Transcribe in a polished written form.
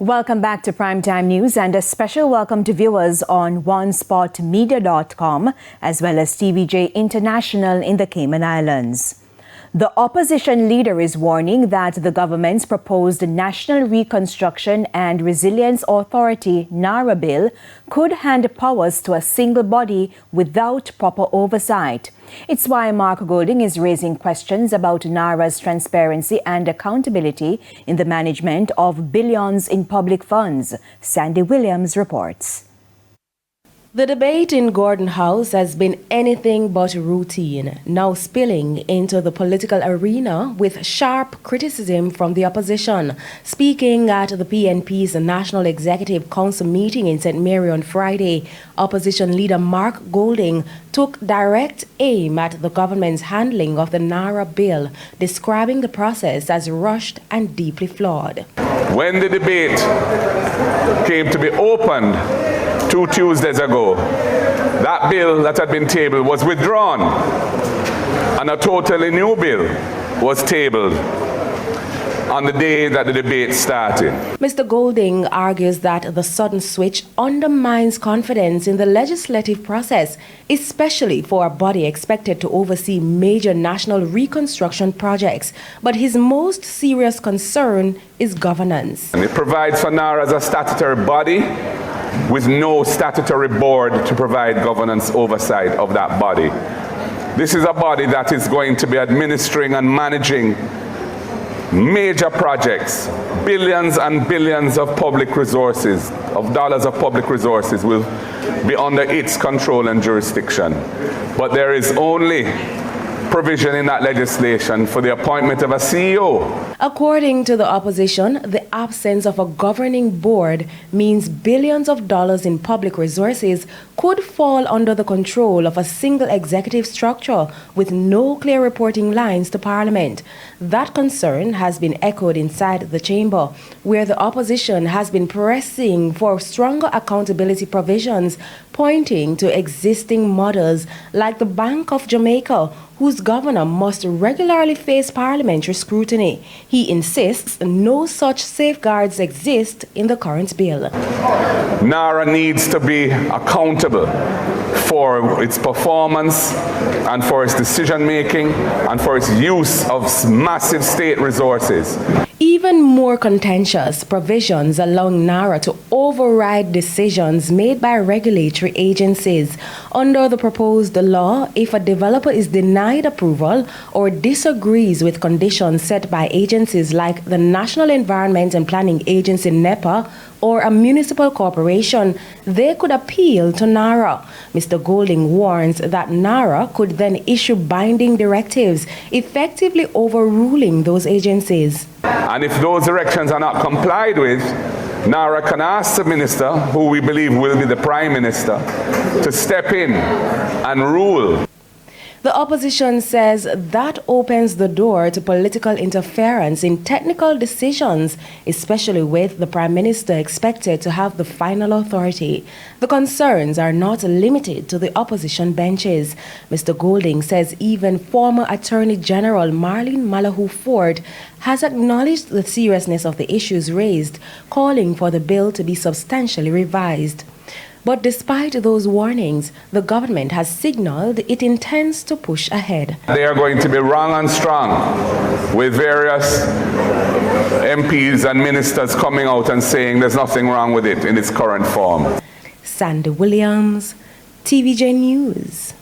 Welcome back to Primetime News and a special welcome to viewers on onespotmedia.com as well as TVJ International in the Cayman Islands. The opposition leader is warning that the government's proposed National Reconstruction and Resilience Authority NARA bill could hand powers to a single body without proper oversight. It's why Mark Golding is raising questions about NARA's transparency and accountability in the management of billions in public funds. Sandy Williams reports. The debate in Gordon House has been anything but routine, now spilling into the political arena with sharp criticism from the opposition. Speaking at the PNP's National Executive Council meeting in St. Mary on Friday, opposition leader Mark Golding took direct aim at the government's handling of the NARA bill, describing the process as rushed and deeply flawed. When the debate came to be opened 2 Tuesdays ago, that bill that had been tabled was withdrawn and a totally new bill was tabled on the day that the debate started. Mr. Golding argues that the sudden switch undermines confidence in the legislative process, especially for a body expected to oversee major national reconstruction projects. But his most serious concern is governance. And it provides for NARA as a statutory body with no statutory board to provide governance oversight of that body. This is a body that is going to be administering and managing major projects. Billions and billions of public resources, of dollars of public resources will be under its control and jurisdiction. But there is only provision in that legislation for the appointment of a CEO. According to the opposition, the absence of a governing board means billions of dollars in public resources could fall under the control of a single executive structure with no clear reporting lines to Parliament. That concern has been echoed inside the chamber, where the opposition has been pressing for stronger accountability provisions, pointing to existing models like the Bank of Jamaica, whose governor must regularly face parliamentary scrutiny. He insists no such safeguards exist in the current bill. NARA needs to be accountable for its performance and for its decision-making and for its use of massive state resources. Even more contentious provisions allowing NARA to override decisions made by regulatory agencies. Under the proposed law, if a developer is denied approval or disagrees with conditions set by agencies like the National Environment and Planning Agency NEPA or a municipal corporation, they could appeal to NARA. Mr. Golding warns that NARA could then issue binding directives, effectively overruling those agencies. And if those directions are not complied with, NARA can ask the minister, who we believe will be the Prime Minister, to step in and rule. The opposition says that opens the door to political interference in technical decisions, especially with the Prime Minister expected to have the final authority. The concerns are not limited to the opposition benches. Mr. Golding says even former Attorney General Marlene Malahoo Ford has acknowledged the seriousness of the issues raised, calling for the bill to be substantially revised. But despite those warnings, the government has signaled it intends to push ahead. They are going to be wrong and strong, with various MPs and ministers coming out and saying there's nothing wrong with it in its current form. Sandy Williams, TVJ News.